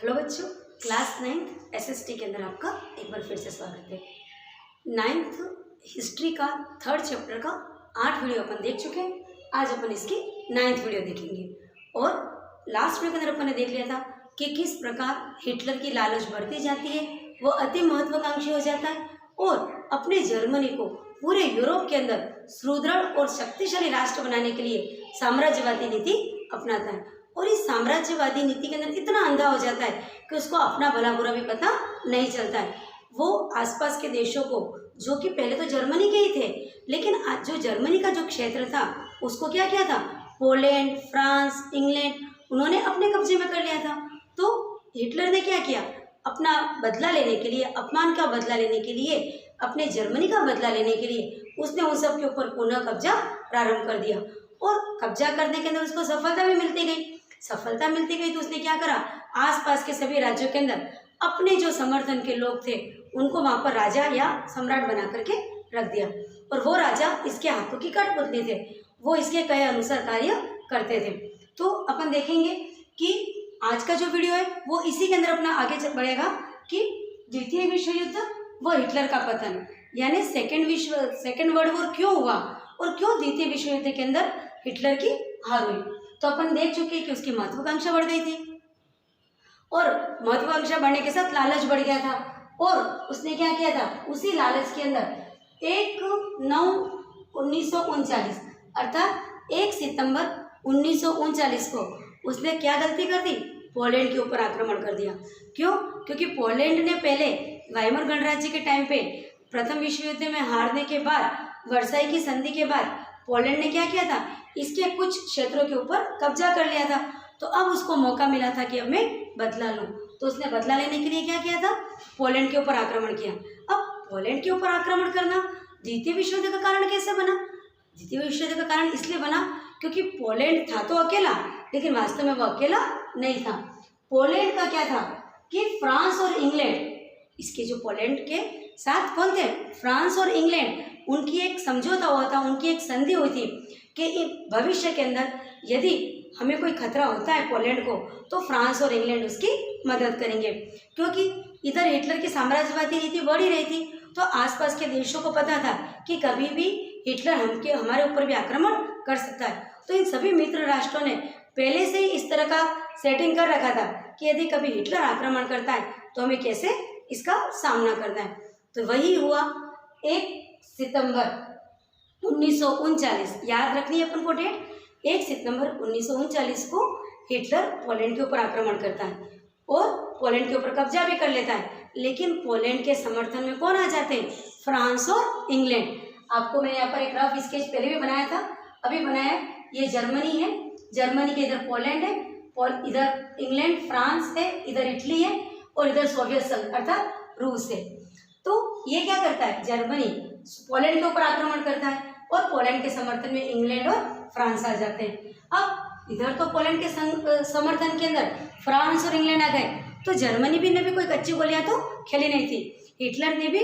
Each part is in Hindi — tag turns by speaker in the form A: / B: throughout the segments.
A: हेलो बच्चों, क्लास 9th एसएसटी के अंदर आपका एक बार फिर से स्वागत है। 9th हिस्ट्री का 3rd चैप्टर का 8 वीडियो अपन देख चुके हैं। आज अपन इसकी 9th वीडियो देखेंगे। और लास्ट वीडियो के अंदर अपन ने देख लिया था कि किस प्रकार हिटलर की लालच बढ़ती जाती है, वो अति महत्वाकांक्षी हो जाता है और अपने जर्मनी को पूरे यूरोप के अंदर सुदृढ़ और शक्तिशाली राष्ट्र बनाने के लिए साम्राज्यवादी नीति अपनाता है। और इस साम्राज्यवादी नीति के अंदर इतना अंधा हो जाता है कि उसको अपना भला बुरा भी पता नहीं चलता है। वो आसपास के देशों को, जो कि पहले तो जर्मनी के ही थे, लेकिन आज जो जर्मनी का जो क्षेत्र था उसको क्या किया था, पोलैंड, फ्रांस, इंग्लैंड, उन्होंने अपने कब्जे में कर लिया था। तो हिटलर ने क्या किया, अपना बदला लेने के लिए, अपमान का बदला लेने के लिए, अपने जर्मनी का बदला लेने के लिए उसने उन सब के ऊपर पुनः कब्जा प्रारंभ कर दिया। और कब्जा करने के अंदर उसको सफलता भी मिलती गई। सफलता मिलती गई तो उसने क्या करा, आसपास के सभी राज्यों के अंदर अपने जो समर्थन के लोग थे उनको वहां पर राजा या सम्राट बना करके रख दिया। और वो राजा इसके हाथों की कठपुतली थे, वो इसके कहे अनुसार कार्य करते थे। तो अपन देखेंगे कि आज का जो वीडियो है वो इसी के अंदर अपना आगे बढ़ेगा कि द्वितीय विश्व युद्ध व हिटलर का पतन, यानी सेकेंड वर्ल्ड वॉर क्यों हुआ और क्यों द्वितीय विश्व युद्ध के अंदर हिटलर की हार हुई। तो अपन देख चुके हैं कि उसकी महत्वाकांक्षा बढ़ गई थी और महत्वाकांक्षा बढ़ने के साथ लालच बढ़ गया था। और उसने क्या किया था, उसी लालच के अंदर 1/9/1939 अर्थात 1 सितंबर 1939 को उसने क्या गलती कर दी, पोलैंड के ऊपर आक्रमण कर दिया। क्यों? क्योंकि पोलैंड ने पहले वाइमर गणराज्य के टाइम पे प्रथम विश्व युद्ध में हारने के बाद, वर्साई की संधि के बाद पोलैंड ने क्या किया था, इसके कुछ क्षेत्रों के ऊपर कब्जा कर लिया था। तो अब उसको मौका मिला था कि अब मैं बदला लूं। तो उसने बदला लेने के लिए क्या किया था, पोलैंड के ऊपर आक्रमण किया। अब पोलैंड के ऊपर आक्रमण करना द्वितीय विश्व युद्ध का कारण कैसे बना? द्वितीय विश्व युद्ध का कारण इसलिए बना क्योंकि पोलैंड था तो अकेला, लेकिन वास्तव में वो अकेला नहीं था। पोलैंड का क्या था कि फ्रांस और इंग्लैंड, इसके जो पोलैंड के साथ कौन थे, फ्रांस और इंग्लैंड, उनकी एक समझौता हुआ था, उनकी एक संधि हुई थी कि भविष्य के अंदर यदि हमें कोई खतरा होता है पोलैंड को तो फ्रांस और इंग्लैंड उसकी मदद करेंगे। क्योंकि इधर हिटलर की साम्राज्यवादी नीति बढ़ ही रही थी, तो आसपास के देशों को पता था कि कभी भी हिटलर हमारे ऊपर भी आक्रमण कर सकता है। तो इन सभी मित्र राष्ट्रों ने पहले से ही इस तरह का सेटिंग कर रखा था कि यदि कभी हिटलर आक्रमण करता है तो हमें कैसे इसका सामना करना है। तो वही हुआ 1 सितंबर 1939, याद रखनी है अपन को डेट, 1 सितंबर 1939 को हिटलर पोलैंड के ऊपर आक्रमण करता है और पोलैंड के ऊपर कब्जा भी कर लेता है। लेकिन पोलैंड के समर्थन में कौन आ जाते हैं, फ्रांस और इंग्लैंड। आपको मैंने यहाँ पर एक रफ स्केच पहले भी बनाया था, अभी बनाया है। ये जर्मनी है, जर्मनी के इधर पोलैंड है, इधर इंग्लैंड, फ्रांस है, इधर इटली है और इधर सोवियत संघ अर्थात रूस है। तो ये क्या करता है, जर्मनी पोलैंड के ऊपर आक्रमण करता है और पोलैंड के समर्थन में इंग्लैंड और फ्रांस आ जाते हैं। अब इधर तो पोलैंड के समर्थन के अंदर फ्रांस और इंग्लैंड आ गए, तो जर्मनी भी ने भी कोई कच्ची गोलियां तो खेली नहीं थी। हिटलर ने भी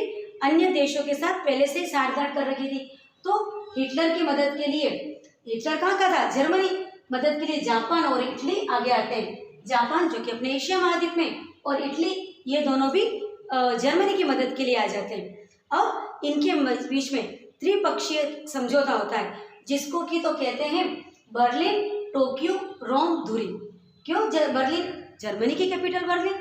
A: अन्य देशों के साथ पहले से ही साठगांठ कर रखी थी। तो हिटलर की मदद के लिए, हिटलर कहाँ का था, जर्मनी, मदद के लिए जापान और इटली आगे आते हैं। जापान जो कि अपने एशिया महाद्वीप में, और इटली, ये दोनों भी जर्मनी की मदद के लिए आ जाते हैं। अब इनके बीच में त्रिपक्षीय समझौता होता है, जिसको कि तो कहते हैं बर्लिन, टोक्यो, रोम, धुरी। क्यों? बर्लिन जर्मनी की कैपिटल, बर्लिन,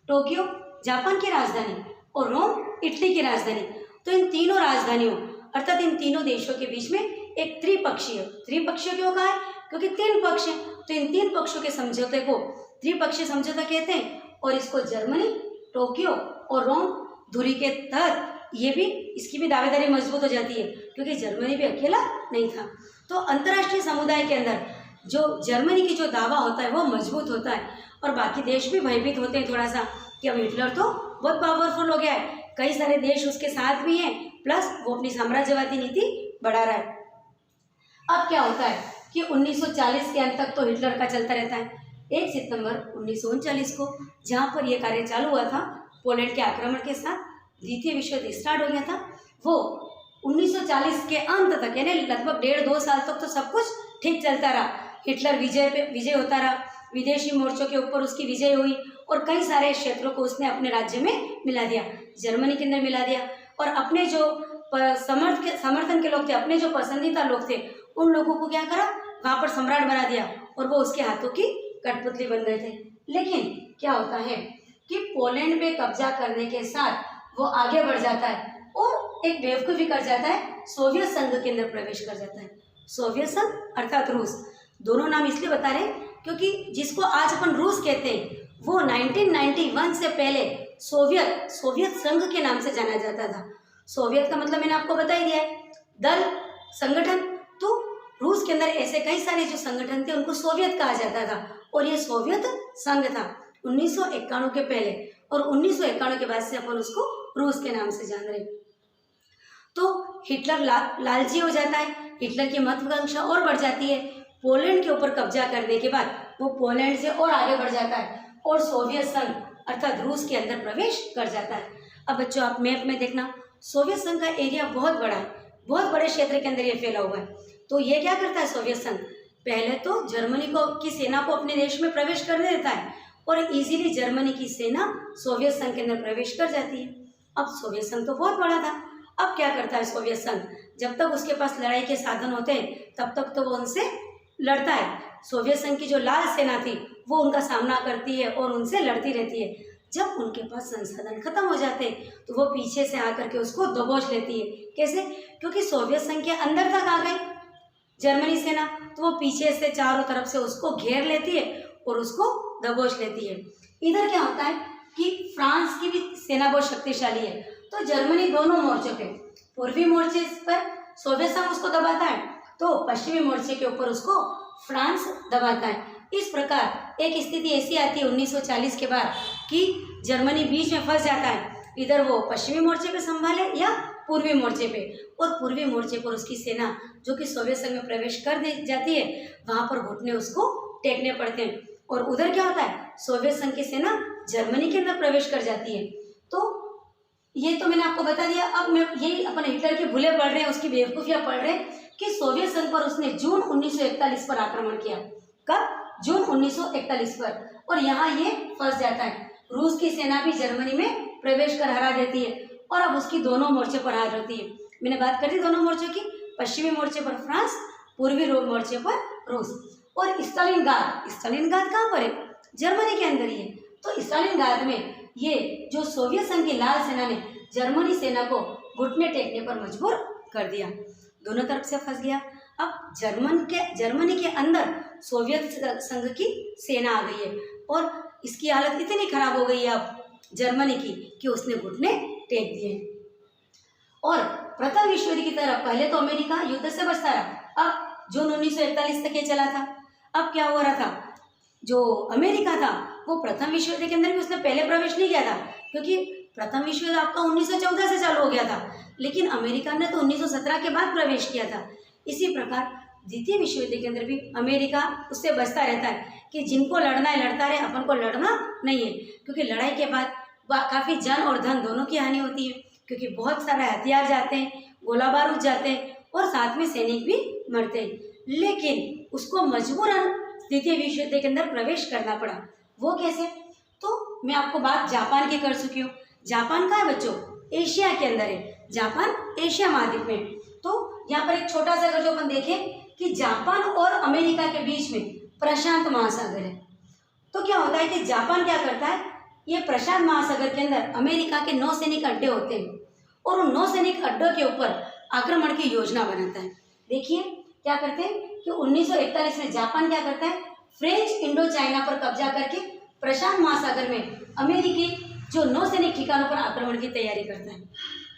A: टोक्यो जापान की राजधानी और रोम इटली की राजधानी। तो इन तीनों राजधानियों अर्थात इन तीनों देशों के बीच में एक त्रिपक्षीय क्यों कहा है, क्योंकि 3 पक्ष हैं। तो इन 3 पक्षों के समझौते को त्रिपक्षीय समझौता कहते हैं। और इसको जर्मनी, टोक्यो और रोम धुरी के तहत ये भी, इसकी भी दावेदारी मजबूत हो जाती है क्योंकि जर्मनी भी अकेला नहीं था। तो अंतर्राष्ट्रीय समुदाय के अंदर जो जर्मनी की जो दावा होता है वो मजबूत होता है और बाकी देश भी भयभीत होते हैं थोड़ा सा कि अब हिटलर तो बहुत पावरफुल हो गया है, कई सारे देश उसके साथ भी हैं, प्लस वो अपनी साम्राज्यवादी नीति बढ़ा रहा है। अब क्या होता है कि 1940 के अंत तक तो हिटलर का चलता रहता है। 1 सितंबर 1939 को जहाँ पर यह कार्य चालू हुआ था, पोलैंड के आक्रमण के साथ द्वितीय विश्व युद्ध स्टार्ट हो गया था। वो 1940 के अंत तक, यानी लगभग 1.5-2 साल तक तो सब कुछ ठीक चलता रहा। हिटलर विजय होता रहा, विदेशी मोर्चों के ऊपर उसकी विजय हुई और कई सारे क्षेत्रों को उसने अपने राज्य में मिला दिया, जर्मनी के अंदर मिला दिया। और अपने जो समर्थन के लोग थे, अपने जो पसंदीदा लोग थे, उन लोगों को क्या करा, वहाँ पर सम्राट बना दिया और वो उसके हाथों की कठपुतली बन गए थे। लेकिन क्या होता है कि पोलैंड पे कब्जा करने के साथ वो आगे बढ़ जाता है और एक बेवकूफ़ी कर जाता है, सोवियत संघ के अंदर प्रवेश कर जाता है। सोवियत संघ अर्थात रूस, दोनों नाम इसलिए बता रहे हैं क्योंकि जिसको आज अपन रूस कहते हैं वो 1991 से पहले सोवियत संघ के नाम से जाना जाता था। सोवियत का मतलब मैंने आपको बता ही दिया है, दल, संगठन। तो रूस के अंदर ऐसे कई सारे जो संगठन थे उनको सोवियत कहा जाता था और ये सोवियत संघ था 1991 के पहले, और 1991 के बाद से अपन उसको रूस के नाम से जान रहे। तो हिटलर लालची हो जाता है, हिटलर की महत्वाकांक्षा और बढ़ जाती है। पोलैंड के ऊपर कब्जा करने के बाद वो पोलैंड से और आगे बढ़ जाता है और सोवियत संघ अर्थात रूस के अंदर प्रवेश कर जाता है। अब बच्चों आप मैप में देखना, सोवियत संघ का एरिया बहुत बड़ा है, बहुत बड़े क्षेत्र के अंदर ये फैला हुआ है। तो ये क्या करता है सोवियत संघ, पहले तो जर्मनी की सेना को अपने देश में प्रवेश करने देता है और इजीली जर्मनी की सेना सोवियत संघ के अंदर प्रवेश कर जाती है। अब सोवियत संघ तो बहुत बड़ा था, अब क्या करता है सोवियत संघ, जब तक उसके पास लड़ाई के साधन होते हैं तब तक तो वो उनसे लड़ता है। सोवियत संघ की जो लाल सेना थी वो उनका सामना करती है और उनसे लड़ती रहती है। जब उनके पास संसाधन खत्म हो जाते हैं तो वो पीछे से आकर के उसको दबोच लेती है। कैसे? क्योंकि सोवियत संघ के अंदर तक आ गई जर्मनी सेना, तो वो पीछे से चारों तरफ से उसको घेर लेती है और उसको दबोच लेती है। इधर क्या होता है कि फ्रांस की भी सेना बहुत शक्तिशाली है, तो जर्मनी दोनों मोर्चों पे, पूर्वी मोर्चे पर सोवियत संघ उसको दबाता है तो पश्चिमी मोर्चे के ऊपर उसको फ्रांस दबाता है। इस प्रकार एक स्थिति ऐसी आती है 1940 के बाद कि जर्मनी बीच में फंस जाता है, इधर वो पश्चिमी मोर्चे पे संभाले या पूर्वी मोर्चे पे, और पूर्वी मोर्चे पर उसकी सेना जो कि सोवियत संघ में प्रवेश कर दे जाती है, वहाँ पर घुटने उसको टेकने पड़ते हैं। और उधर क्या होता है, सोवियत संघ की सेना जर्मनी के अंदर प्रवेश कर जाती है। तो ये तो मैंने आपको बता दिया। अब मैं यही अपन हिटलर के भूले पढ़ रहे हैं, उसकी बेवकूफ़ियाँ पढ़ रहे हैं कि सोवियत संघ पर उसने जून 1941 पर आक्रमण किया। कब? जून 1941 पर, और यहाँ ये फंस जाता है। रूस की सेना भी जर्मनी में प्रवेश कर हरा देती है और अब उसकी दोनों मोर्चे पर हार होती है। मैंने बात कर दी दोनों मोर्चों की, पश्चिमी मोर्चे पर फ्रांस, पूर्वी मोर्चे पर रूस। और स्टालिनग्राद कहाँ पर है? जर्मनी के अंदर ही है। तो स्टालिनग्राद में ये जो सोवियत संघ की लाल सेना ने जर्मनी सेना को घुटने टेकने पर मजबूर कर दिया, दोनों तरफ से फंस गया। अब जर्मनी के अंदर सोवियत संघ की सेना आ गई है और इसकी हालत इतनी खराब हो गई है अब जर्मनी की कि उसने घुटने टेक दिए। और प्रथम विश्व युद्ध की तरह पहले तो अमेरिका युद्ध से बचता रहा, अब जून 1941 तक ये चला था। अब क्या हो रहा था, जो अमेरिका था वो प्रथम विश्व युद्ध के अंदर भी उसने पहले प्रवेश नहीं किया था, क्योंकि प्रथम विश्व युद्ध आपका 1914 से चालू हो गया था, लेकिन अमेरिका ने तो 1917 के बाद प्रवेश किया था। इसी प्रकार द्वितीय विश्व युद्ध के अंदर भी अमेरिका उससे बचता रहता है कि जिनको लड़ना है लड़ता रहे, अपन को लड़ना नहीं है, क्योंकि लड़ाई के बाद काफ़ी जान और धन दोनों की हानि होती है, क्योंकि बहुत सारे हथियार जाते हैं, गोला बारूद जाते हैं और साथ में सैनिक भी मरते हैं। लेकिन उसको मजबूरन द्वितीय विश्व युद्ध के अंदर प्रवेश करना पड़ा। वो कैसे? तो मैं आपको बात जापान की कर चुकी हूँ। जापान कहाँ है बच्चों? एशिया के अंदर है। जापान एशिया महाद्वीप में। तो यहाँ पर एक छोटा सा अगर जो अपन देखें कि जापान और अमेरिका के बीच में प्रशांत महासागर है, तो क्या होता है कि जापान क्या करता है, ये प्रशांत महासागर के अंदर अमेरिका के नौसैनिक अड्डे होते हैं और उन नौसैनिक अड्डों के ऊपर आक्रमण की योजना बनाता है। देखिए क्या करते हैं कि 1941 में जापान क्या करता है, फ्रेंच इंडो चाइना पर कब्जा करके प्रशांत महासागर में अमेरिकी जो नौसैनिक ठिकानों पर आक्रमण की तैयारी करता है।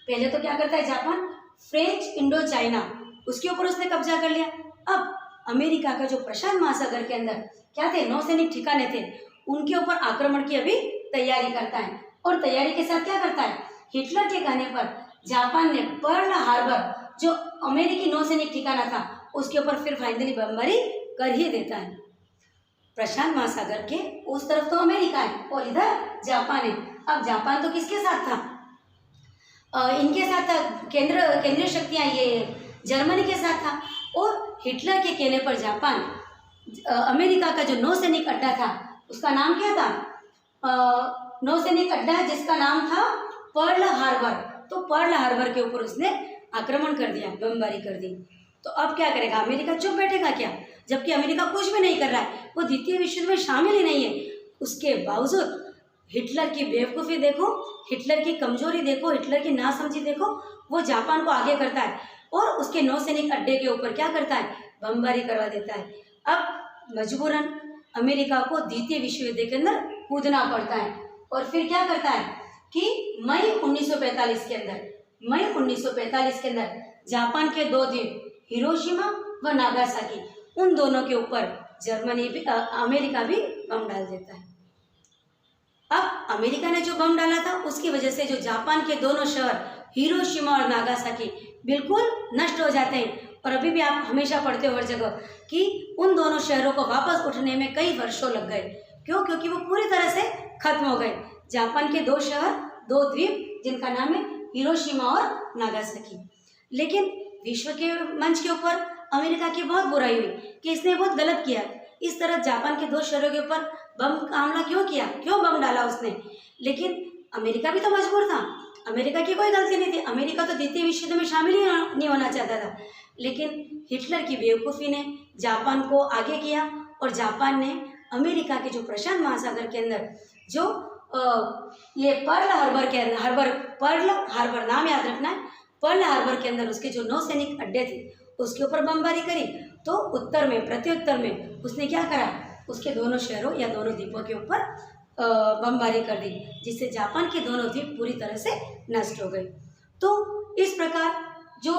A: पहले तो क्या करता है जापान, फ्रेंच इंडो चाइना उसके ऊपर उसने कब्जा कर लिया। अब अमेरिका का जो प्रशांत महासागर के अंदर क्या थे, नौसैनिक ठिकाने थे, उनके ऊपर आक्रमण की अभी तैयारी करता है। और तैयारी के साथ क्या करता है, हिटलर के कहने पर जापान ने पर्ल हार्बर जो अमेरिकी नौसैनिक ठिकाना था उसके ऊपर फिर फाइनली बमबारी कर ही देता है। प्रशांत महासागर के उस तरफ तो अमेरिका है और इधर जापान है। अब जापान तो किसके साथ था, इनके साथ था, केंद्रीय शक्तियां ये जर्मनी के साथ था। और हिटलर के कहने पर जापान अमेरिका का जो नौसैनिक अड्डा था उसका नाम क्या था, नौसैनिक अड्डा है जिसका नाम था पर्ल हार्बर। तो पर्ल हार्बर के ऊपर उसने आक्रमण कर दिया, बमबारी कर दी। तो अब क्या करेगा अमेरिका? चुप बैठेगा क्या? जबकि अमेरिका कुछ भी नहीं कर रहा है, वो द्वितीय विश्व युद्ध में शामिल ही नहीं है। उसके बावजूद हिटलर की बेवकूफ़ी देखो, हिटलर की कमजोरी देखो, हिटलर की नासमझी देखो, वो जापान को आगे करता है और उसके नौसैनिक अड्डे के ऊपर क्या करता है? बमबारी करवा देता है। अब मजबूरन अमेरिका को द्वितीय विश्व युद्ध के अंदर कूदना पड़ता है और फिर क्या करता है कि मई 1945 के अंदर जापान के दो द्वीप हिरोशिमा व नागासाकी, उन दोनों के ऊपर अमेरिका भी बम डाल देता है। अब अमेरिका ने जो बम डाला था उसकी वजह से जो जापान के दोनों शहर हिरोशिमा और नागासाकी बिल्कुल नष्ट हो जाते हैं। और अभी भी आप हमेशा पढ़ते हो हर जगह कि उन दोनों शहरों को वापस उठने में कई वर्षों लग गए। क्यों? क्योंकि वो पूरी तरह से खत्म हो गए। जापान के दो शहर, दो द्वीप जिनका नाम है हिरोशिमा और नागासाकी। लेकिन विश्व के मंच के ऊपर अमेरिका की बहुत बुराई हुई कि इसने बहुत गलत किया। इस तरह जापान के दो शहरों के ऊपर बम का हमला क्यों किया, क्यों बम डाला उसने? लेकिन अमेरिका भी तो मजबूर था, अमेरिका की कोई गलती नहीं थी। अमेरिका तो द्वितीय विश्व युद्ध में शामिल ही नहीं होना चाहता था। लेकिन हिटलर की बेवकूफ़ी ने जापान को आगे किया और जापान ने अमेरिका के जो प्रशांत महासागर के अंदर जो ये पर्ल हार्बर नाम याद रखना है, पर्ल हार्बर के अंदर उसके जो नौसैनिक अड्डे थे उसके ऊपर बमबारी करी। तो उत्तर में, प्रत्युत्तर में उसने क्या करा? उसके दोनों शहरों या दोनों द्वीपों के ऊपर बमबारी कर दी, जिससे जापान के दोनों द्वीप पूरी तरह से नष्ट हो गए। तो इस प्रकार जो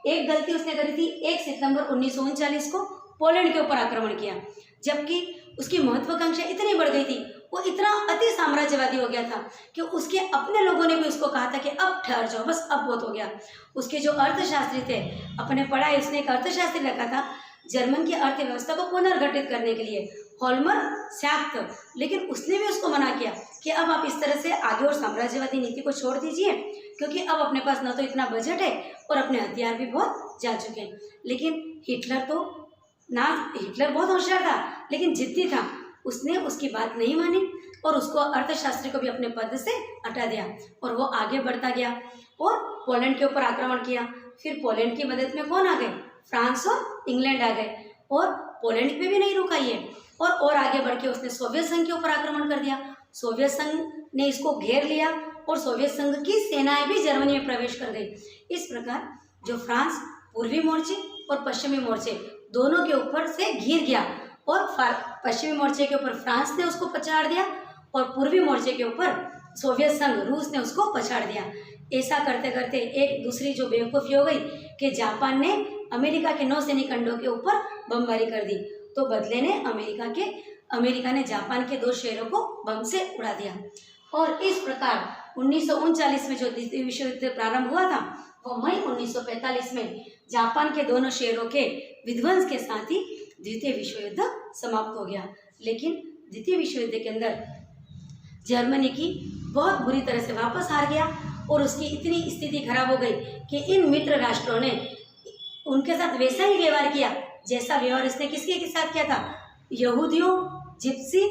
A: एक गलती उसने करी थी, 1 सितंबर 1939 को पोलैंड के ऊपर आक्रमण किया, जबकि उसकी महत्वाकांक्षा इतनी बढ़ गई थी, वो इतना अति साम्राज्यवादी हो गया था कि उसके अपने लोगों ने भी उसको कहा था कि अब ठहर जाओ, बस अब बहुत हो गया। उसके जो अर्थशास्त्री थे, अपने पढ़ाई उसने एक अर्थशास्त्री रखा था जर्मन की अर्थव्यवस्था को पुनर्गठित करने के लिए, होल्मर सैक्ट। लेकिन उसने भी उसको मना किया कि अब आप इस तरह से आगे और साम्राज्यवादी नीति को छोड़ दीजिए, क्योंकि अब अपने पास न तो इतना बजट है और अपने हथियार भी बहुत जा चुके हैं। लेकिन हिटलर बहुत होशियार था, लेकिन जिद्दी था। उसने उसकी बात नहीं मानी और उसको अर्थशास्त्री को भी अपने पद से हटा दिया और वो आगे बढ़ता गया और पोलैंड के ऊपर आक्रमण किया। फिर पोलैंड की मदद में कौन आ गए? फ्रांस और इंग्लैंड आ गए। और पोलैंड पे भी नहीं रुका ये, और आगे बढ़ के उसने सोवियत संघ के ऊपर आक्रमण कर दिया। सोवियत संघ ने इसको घेर लिया और सोवियत संघ की सेनाएं भी जर्मनी में प्रवेश कर गई। इस प्रकार जो फ्रांस पूर्वी मोर्चे और पश्चिमी मोर्चे दोनों के ऊपर से घिर गया और पश्चिमी मोर्चे के ऊपर फ्रांस ने उसको पछाड़ दिया और पूर्वी मोर्चे के ऊपर सोवियत संघ रूस ने उसको पछाड़ दिया। ऐसा करते करते एक दूसरी जो बेवकूफ़ी हो गई कि जापान ने अमेरिका के नौसैनिक अड्डों के ऊपर बमबारी कर दी। तो बदले ने अमेरिका ने जापान के दो शहरों को बम से उड़ा दिया। और इस प्रकार 1939 में जो द्वितीय विश्व युद्ध प्रारंभ हुआ था वो मई 1945 में जापान के दोनों शहरों के विध्वंस के साथ ही द्वितीय विश्व युद्ध समाप्त हो गया। लेकिन द्वितीय विश्व युद्ध के अंदर जर्मनी की बहुत बुरी तरह से वापस हार गया और उसकी इतनी स्थिति खराब हो गई कि इन मित्र राष्ट्रों ने उनके साथ वैसा ही व्यवहार किया जैसा व्यवहार इसने किसके साथ किया था? यहूदियों, जिप्सी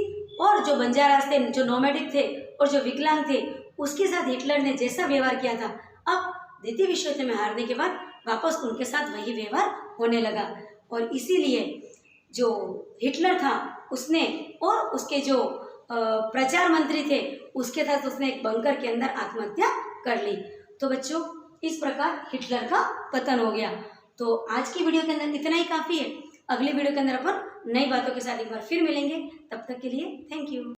A: और जो बंजारास थे, जो नोमैडिक थे और जो विकलांग थे, उसके साथ हिटलर ने जैसा व्यवहार किया था, अब द्वितीय विश्व युद्ध में हारने के बाद वापस उनके साथ वही व्यवहार होने लगा। और इसीलिए जो हिटलर था उसने और उसके जो प्रचार मंत्री थे उसके साथ उसने एक बंकर के अंदर आत्महत्या कर ली। तो बच्चों, इस प्रकार हिटलर का पतन हो गया। तो आज की वीडियो के अंदर इतना ही काफ़ी है। अगली वीडियो के अंदर अपन नई बातों के साथ एक बार फिर मिलेंगे। तब तक के लिए थैंक यू।